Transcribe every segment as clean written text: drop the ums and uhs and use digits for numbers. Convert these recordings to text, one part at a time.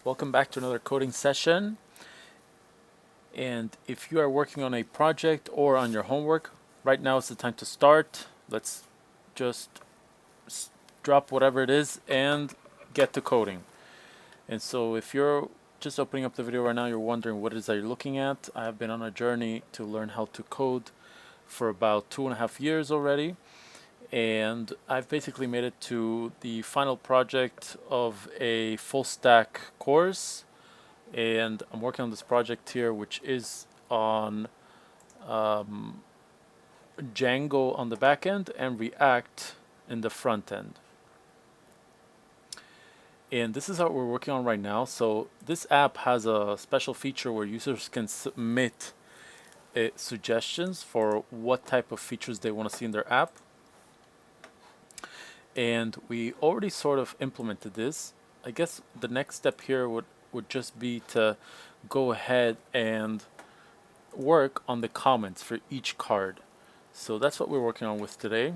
Welcome back to another coding session. And if you are working on a project or on your homework, right now is the time to start. Let's just drop whatever it is and get to coding. And so if you're just opening up the video right now, you're wondering what it is that you're looking at. I have been on a journey to learn how to code for about 2.5 years already. And I've basically made it to the final project of a full stack course. And I'm working on this project here, which is on Django on the back end and React in the front end. And this is what we're working on right now. So this app has a special feature where users can submit suggestions for what type of features they want to see in their app. And we already sort of implemented this. I guess the next step here would just be to go ahead and work on the comments for each card. So that's what we're working on with today.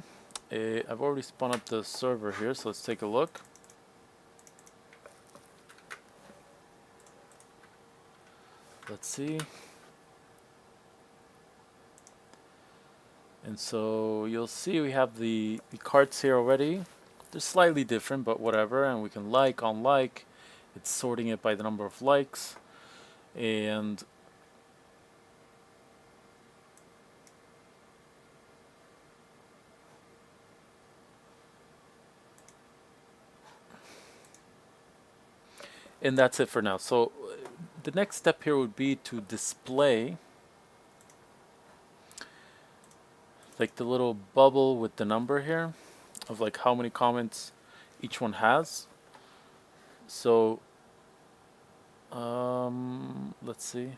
I've already spun up the server here, so let's take a look. Let's see. And so you'll see we have the cards here already. They're slightly different, but whatever. And we can like on like. It's sorting it by the number of likes. And that's it for now. So the next step here would be to display like the little bubble with the number here of like how many comments each one has. So let's see.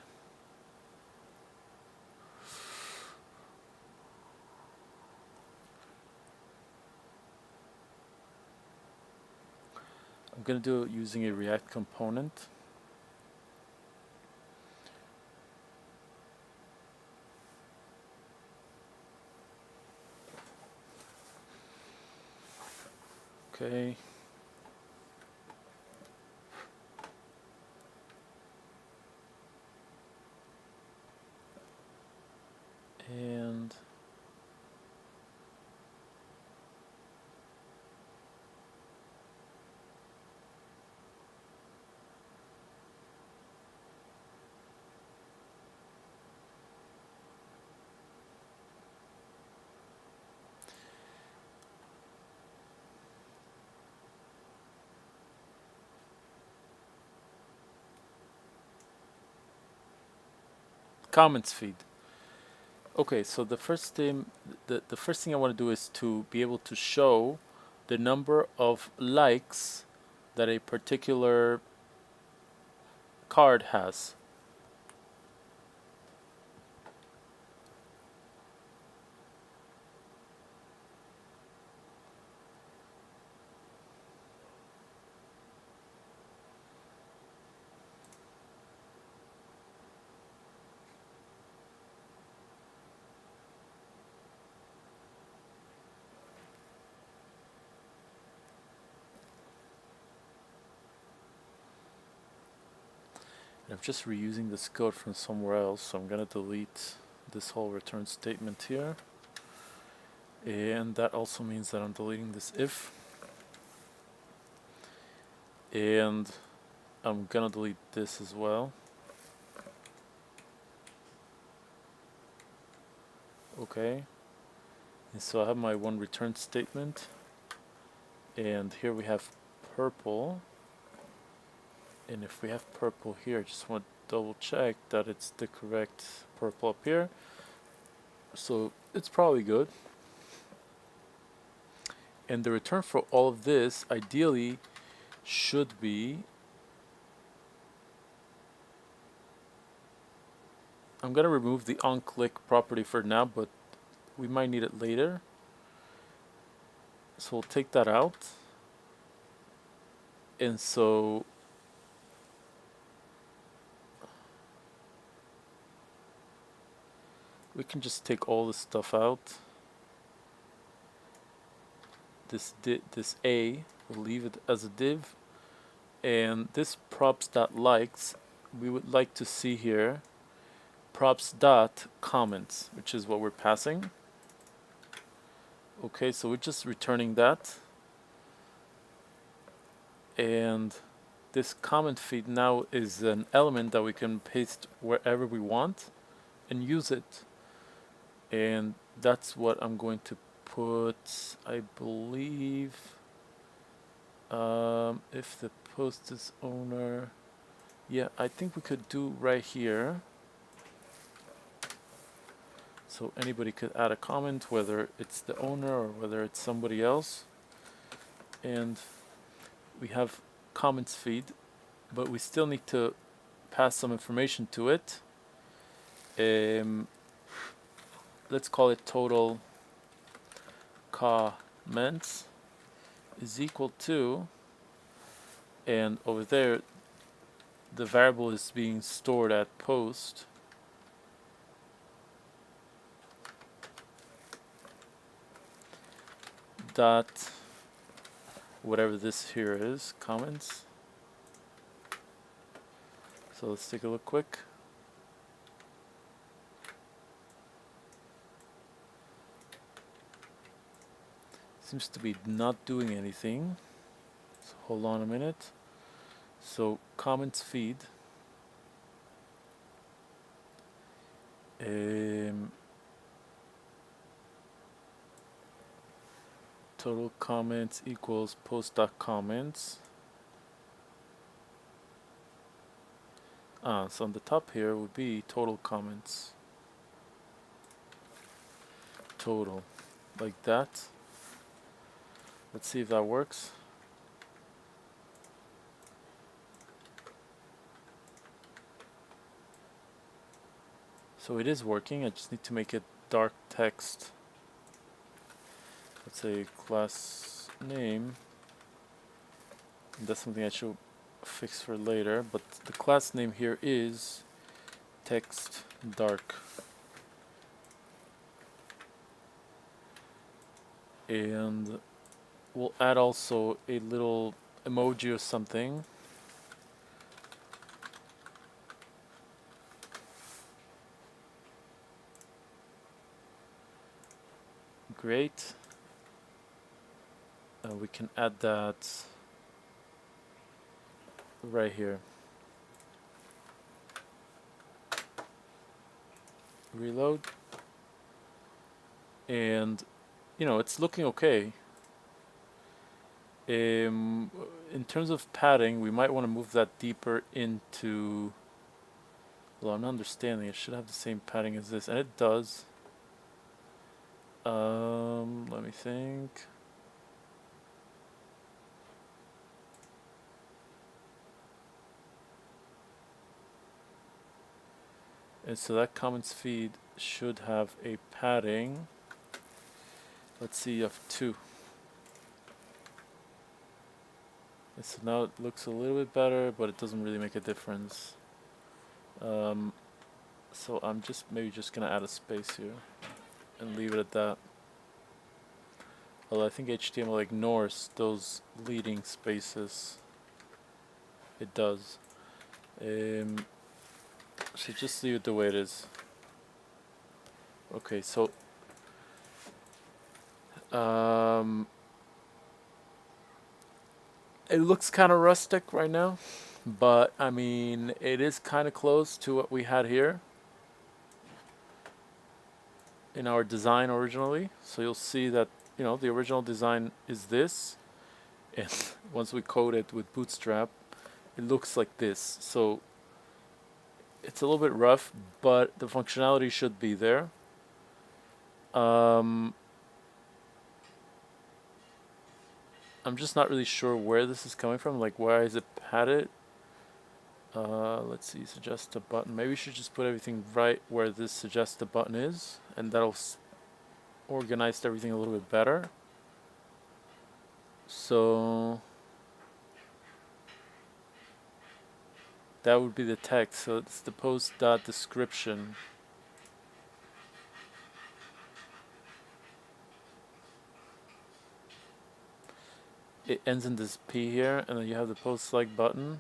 I'm going to do it using a React component. Okay. And comments feed. Okay, so the first thing I want to do is to be able to show the number of likes that a particular card has. I'm just reusing this code from somewhere else, so I'm going to delete this whole return statement here. And that also means that I'm deleting this if. And I'm going to delete this as well. Okay. And so I have my one return statement. And here we have purple. And if we have purple here, I just want to double check that it's the correct purple up here. So it's probably good. And the return for all of this ideally should be, I'm going to remove the onClick property for now, but we might need it later. So we'll take that out. And so we can just take all this stuff out. This A, we'll leave it as a div. And this props.likes, we would like to see here props.comments, which is what we're passing. Okay, so we're just returning that. And this comment feed now is an element that we can paste wherever we want and use it. And that's what I'm going to put, I believe, if the post is owner, yeah, I think we could do right here. So anybody could add a comment, whether it's the owner or whether it's somebody else. And we have comments feed, but we still need to pass some information to it. Let's call it total comments is equal to, and over there the variable is being stored at post dot whatever this here is, comments. So let's take a look quick. Seems to be not doing anything. So hold on a minute. So comments feed. Total comments equals post.comments. So on the top here would be total comments. Total, like that. Let's see if that works. So it is working. I just need to make it dark text. Let's say class name. That's something I should fix for later, but the class name here is text dark. And we'll add also a little emoji or something. Great. We can add that right here. Reload. And you know, it's looking okay. In terms of padding, we might want to move that deeper into, well, I'm not understanding, it should have the same padding as this, and it does. Let me think. And so that comments feed should have a padding. Let's see, of 2. And so now it looks a little bit better, but it doesn't really make a difference. So I'm maybe just gonna add a space here and leave it at that. Although I think HTML ignores those leading spaces. It does. So just leave it the way it is. Okay, so it looks kind of rustic right now, but I mean, it is kind of close to what we had here in our design originally. So you'll see that, you know, the original design is this, and once we code it with Bootstrap, it looks like this. So it's a little bit rough, but the functionality should be there. I'm just not really sure where this is coming from. Like, where is it padded? Let's see, suggest a button. Maybe we should just put everything right where this suggest a button is, and that'll organize everything a little bit better. So that would be the text. So it's the post.description. it ends in this P here, and then you have the post select button.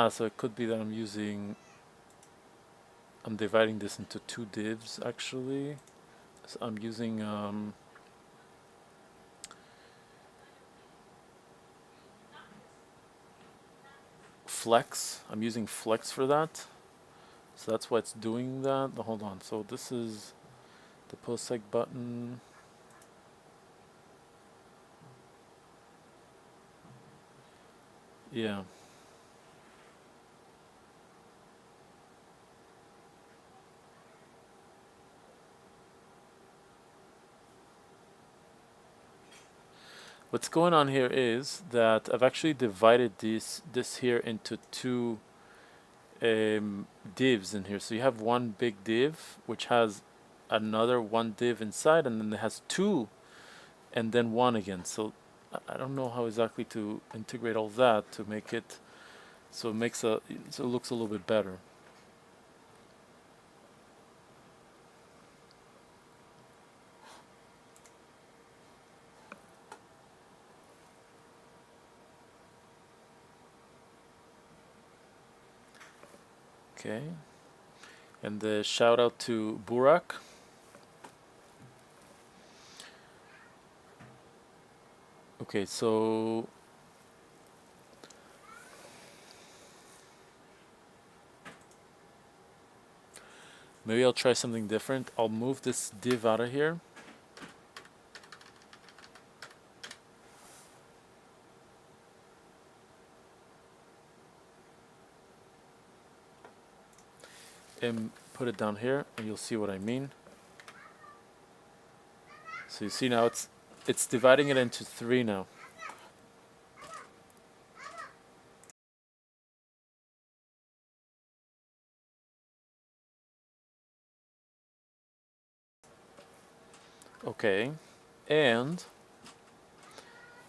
So it could be that I'm dividing this into two divs actually. So I'm using flex. I'm using flex for that. So that's why it's doing that. Hold on. So this is the post seg button. Yeah. What's going on here is that I've actually divided this here into two divs in here. So you have one big div which has another one div inside, and then it has two and then one again. So I don't know how exactly to integrate all that to make it so it looks a little bit better. Okay. And the shout out to Burak. Okay, so maybe I'll try something different. I'll move this div out of here. And put it down here, and you'll see what I mean. So you see now it's dividing it into three now. Okay, and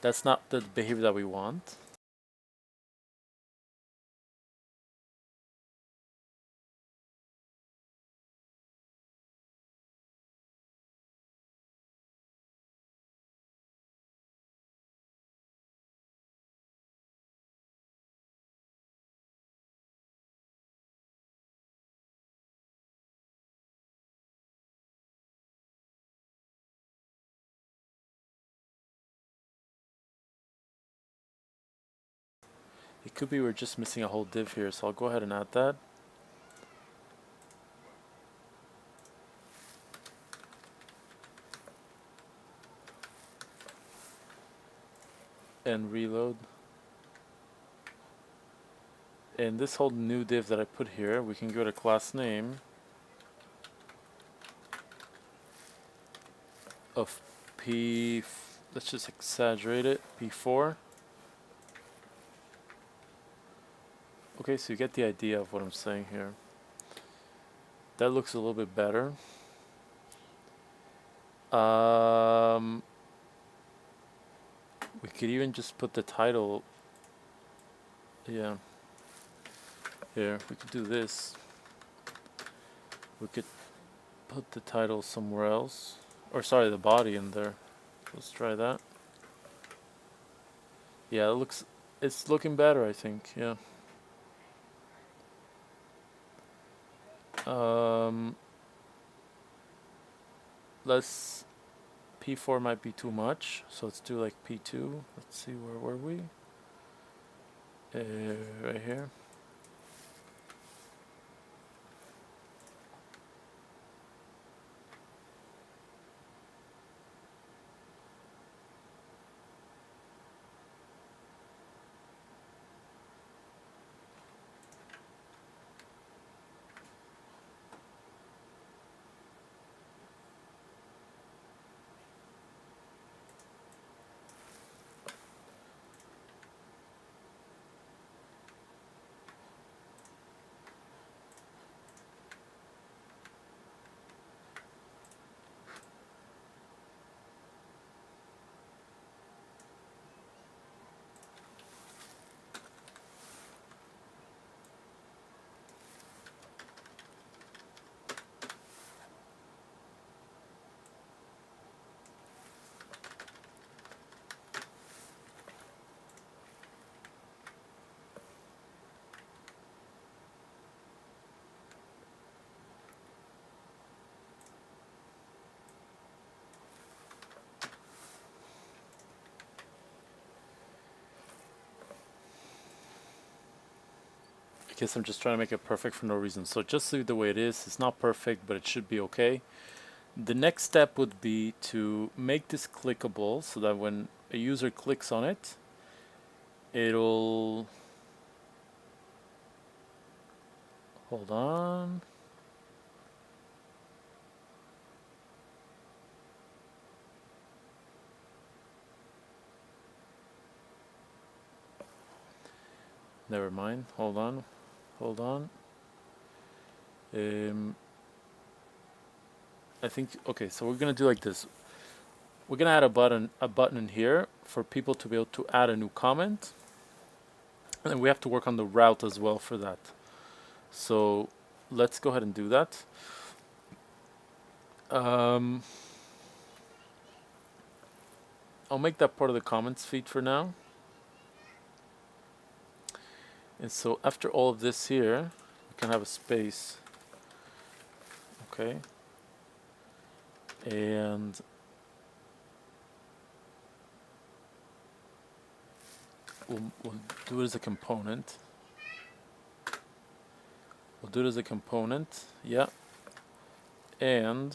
that's not the behavior that we want. It could be we're just missing a whole div here, so I'll go ahead and add that. And reload. And this whole new div that I put here, we can go to class name of P, let's just exaggerate it, P4. Okay, so you get the idea of what I'm saying here. That looks a little bit better. We could even just put the title. Yeah. Here, we could do this. We could put the title somewhere else. Or sorry, the body in there. Let's try that. Yeah, it's looking better, I think. Yeah. Let's P4 might be too much, so let's do like P2. Let's see, where were we? Right here. because I'm just trying to make it perfect for no reason. So just leave it the way it is. It's not perfect, but it should be okay. The next step would be to make this clickable so that when a user clicks on it, it'll... Hold on. Never mind. Hold on. Hold on. I think, okay, so we're gonna do like this. We're gonna add a button in here for people to be able to add a new comment, and then we have to work on the route as well for that. So let's go ahead and do that. I'll make that part of the comments feed for now. And so after all of this here, we can have a space. Okay. And we'll do it as a component. We'll do it as a component, yeah. And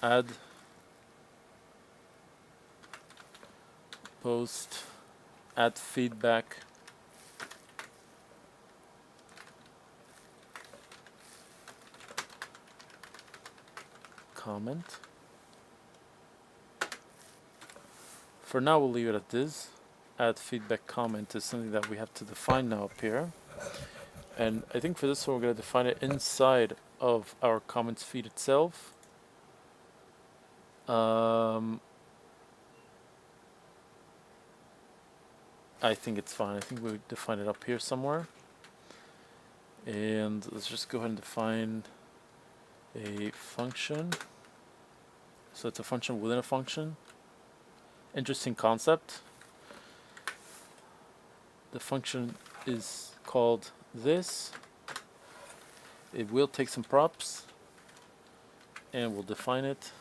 add post, add feedback, comment. For now, we'll leave it at this. Add feedback comment is something that we have to define now up here. And I think for this one, we're going to define it inside of our comments feed itself. I think it's fine. I think we define it up here somewhere. And let's just go ahead and define a function. So it's a function within a function. Interesting concept. The function is called this. It will take some props and we'll define it.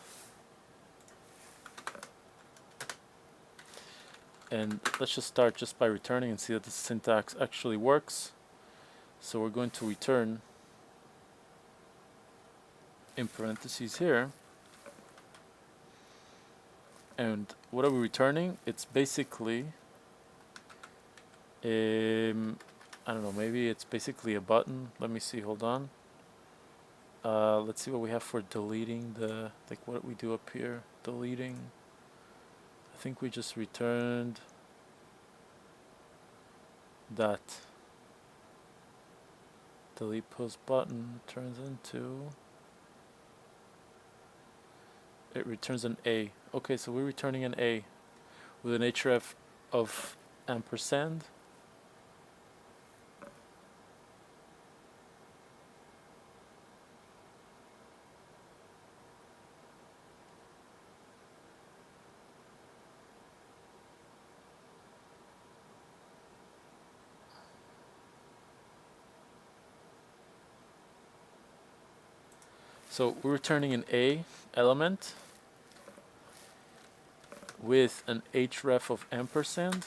And let's just start just by returning and see that the syntax actually works. So we're going to return in parentheses here. And what are we returning? It's basically, I don't know, maybe it's basically a button. Let me see, hold on. Let's see what we have for deleting the, like what we do up here, deleting. I think we just returned that delete post button turns into, it returns an A. Okay, so we're returning an A with an href of ampersand. So we're returning an A element with an href of ampersand.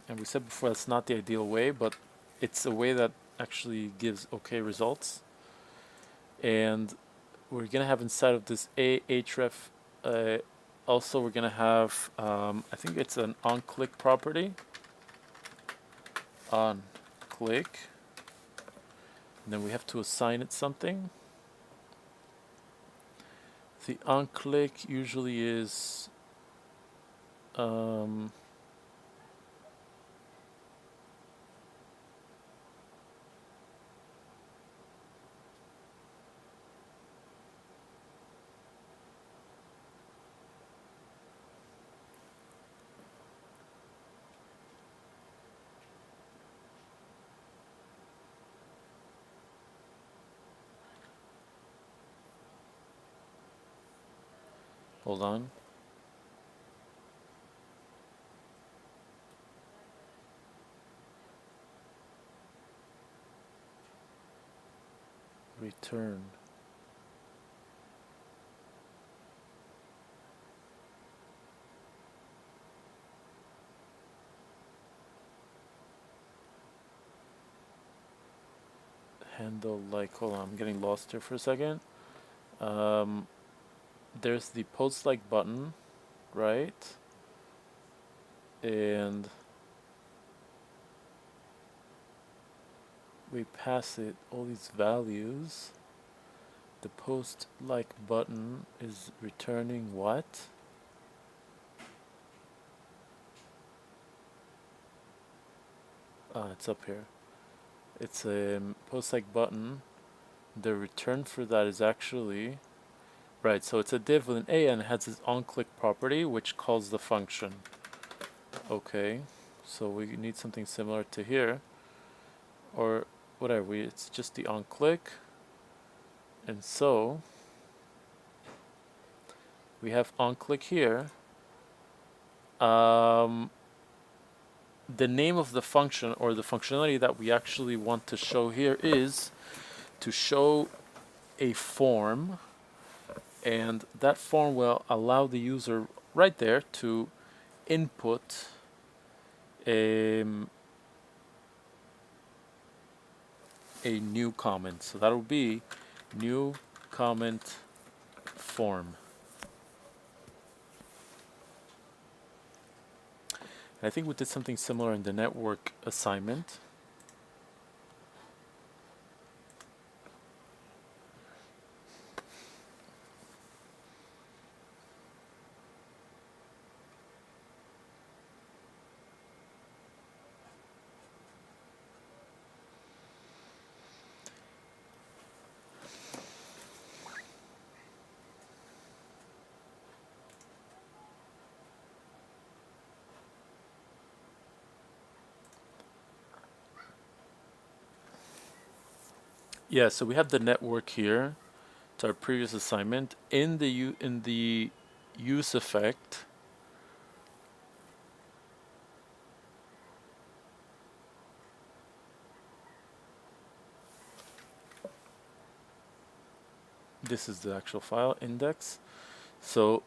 And we said before that's not the ideal way, but it's a way that actually gives okay results. And we're gonna have inside of this A href, also we're gonna have, I think it's an onClick property. OnClick. And then we have to assign it something. The onClick usually is hold on. Return. handle, like, hold on, I'm getting lost here for a second. There's the post like button, right? And we pass it all these values. The post like button is returning what? It's up here. It's a post like button. The return for that is actually right. So it's a div with an A and it has its onClick property, which calls the function. Okay, so we need something similar to here, or whatever. It's just the onClick, and so we have onClick here. The name of the function, or the functionality that we actually want to show here, is to show a form, and that form will allow the user right there to input a new comment. So that will be new comment form. I think we did something similar in the network assignment. Yeah, so we have the network here. It's our previous assignment. In the use effect, this is the actual file index. So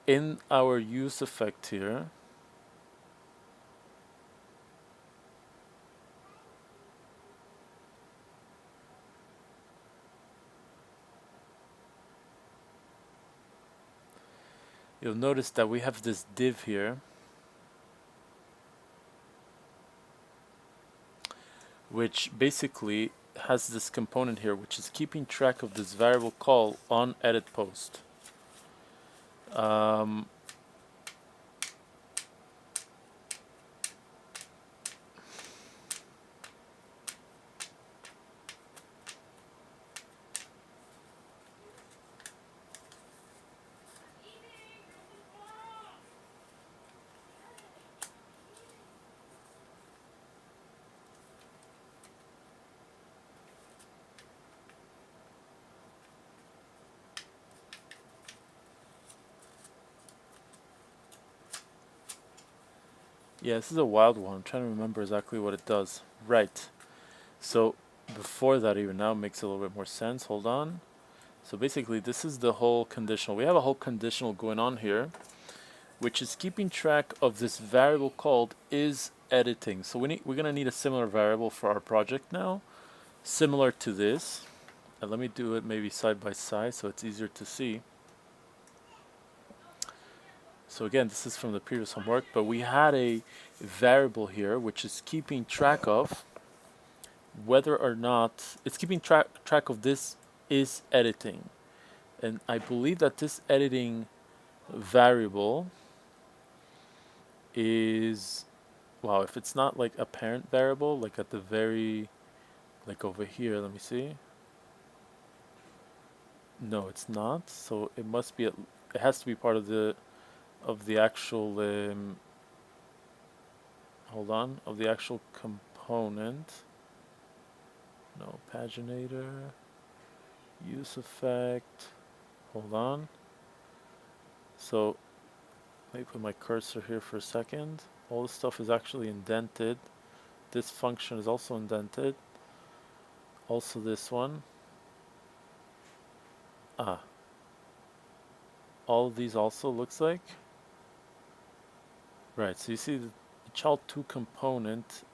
in our use effect here, you'll notice that we have this div here, which basically has this component here, which is keeping track of this variable call on edit post. Yeah, this is a wild one. I'm trying to remember exactly what it does. Right. So before that, even now makes a little bit more sense. Hold on. So basically, this is the whole conditional. We have a whole conditional going on here, which is keeping track of this variable called is editing. So we're gonna need a similar variable for our project now, similar to this. And let me do it maybe side by side so it's easier to see. So again, this is from the previous homework, but we had a variable here which is keeping track of whether or not it's keeping track of this is editing. And I believe that this editing variable is, wow, if it's not like a parent variable, like at the very, like over here, let me see. No, it's not. So it must be, it has to be part of the actual, hold on, of the actual component. No, paginator, use effect, hold on. So let me put my cursor here for a second. All this stuff is actually indented. This function is also indented. Also this one. All of these also looks like. Right, so you see the child2 component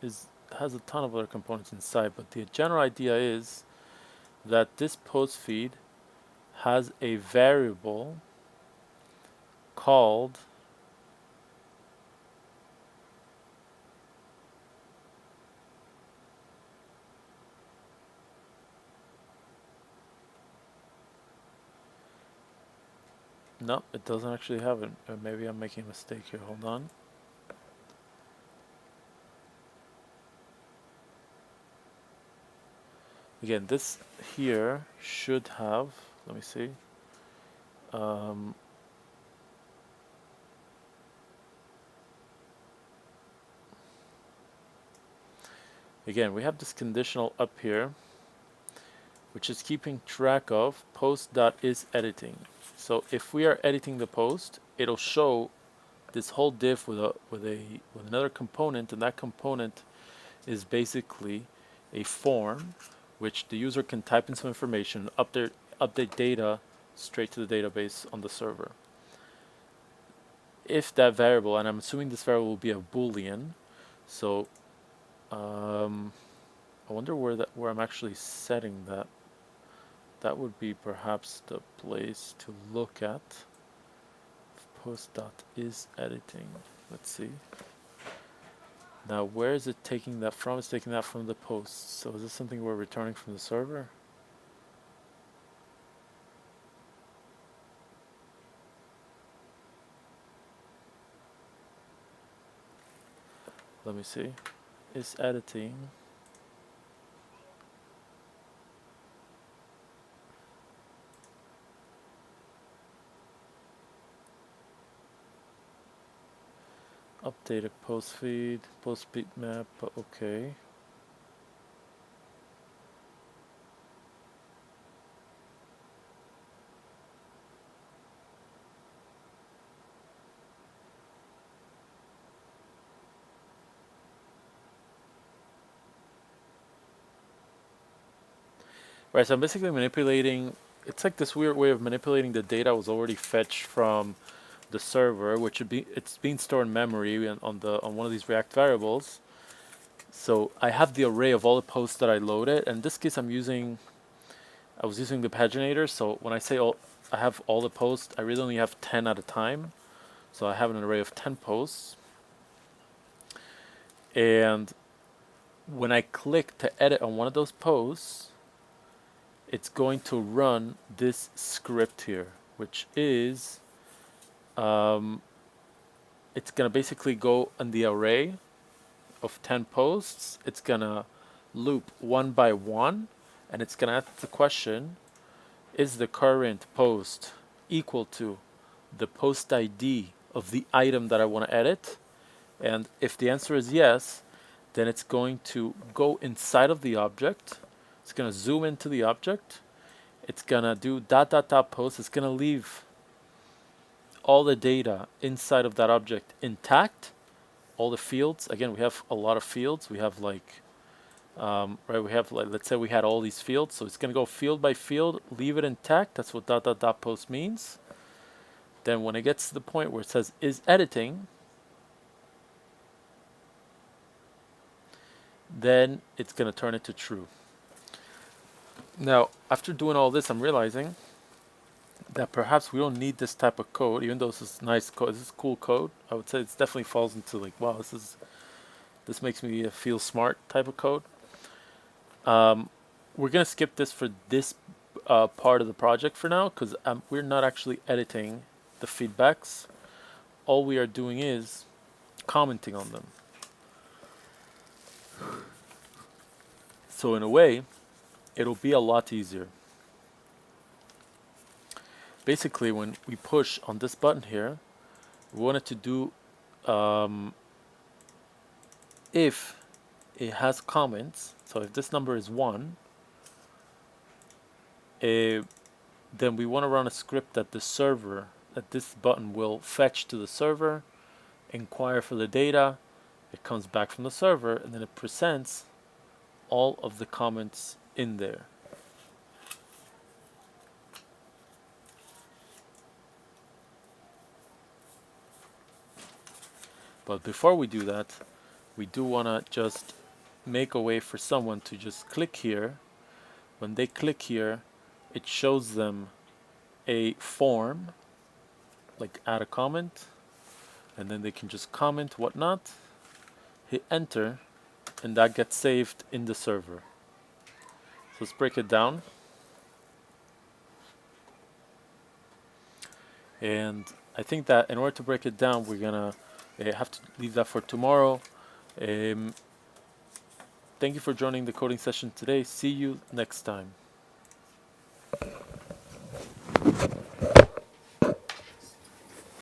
has a ton of other components inside, but the general idea is that this post feed has a variable called no, it doesn't actually have it. Maybe I'm making a mistake here. Hold on. Again, this here should have, let me see. Again, we have this conditional up here, which is keeping track of post.isEditing. So if we are editing the post, it'll show this whole div with another component, and that component is basically a form which the user can type in some information, update data straight to the database on the server. If that variable, and I'm assuming this variable will be a Boolean, so I wonder where I'm actually setting that. That would be perhaps the place to look at. Post.isEditing. Let's see. Now, where is it taking that from? It's taking that from the post. So is this something we're returning from the server? Let me see. Is editing. Updated post feed, post bitmap, okay. Right, so I'm basically manipulating, it's like this weird way of manipulating the data was already fetched from the server, which would be, it's being stored in memory on one of these React variables. So I have the array of all the posts that I loaded, and in this case I was using the paginator, so when I say I have all the posts, I really only have 10 at a time. So I have an array of 10 posts. And when I click to edit on one of those posts, it's going to run this script here, which is, it's going to basically go on the array of 10 posts. It's going to loop one by one, and it's going to ask the question, is the current post equal to the post ID of the item that I want to edit? And if the answer is yes, then it's going to go inside of the object. It's going to zoom into the object. It's going to do ... post. It's going to leave all the data inside of that object intact. All the fields. Again, we have a lot of fields. We have like, right, we have like, let's say we had all these fields. So it's going to go field by field, leave it intact. That's what ... post means. Then when it gets to the point where it says is editing, then it's going to turn it to true. Now, after doing all this, I'm realizing that perhaps we don't need this type of code, even though this is nice code, this is cool code. I would say it definitely falls into like, wow, this makes me feel smart type of code. We're going to skip this for this part of the project for now, because we're not actually editing the feedbacks. All we are doing is commenting on them. So in a way, it'll be a lot easier. Basically, when we push on this button here, we want it to do, if it has comments, so if this number is 1, then we want to run a script that this button will fetch to the server, inquire for the data, it comes back from the server, and then it presents all of the comments in there. But before we do that, we do want to just make a way for someone to just click here, when they click here, it shows them a form, like add a comment, and then they can just comment whatnot, hit enter, and that gets saved in the server. So let's break it down. And I think that in order to break it down, we're gonna have to leave that for tomorrow. Thank you for joining the coding session today. See you next time.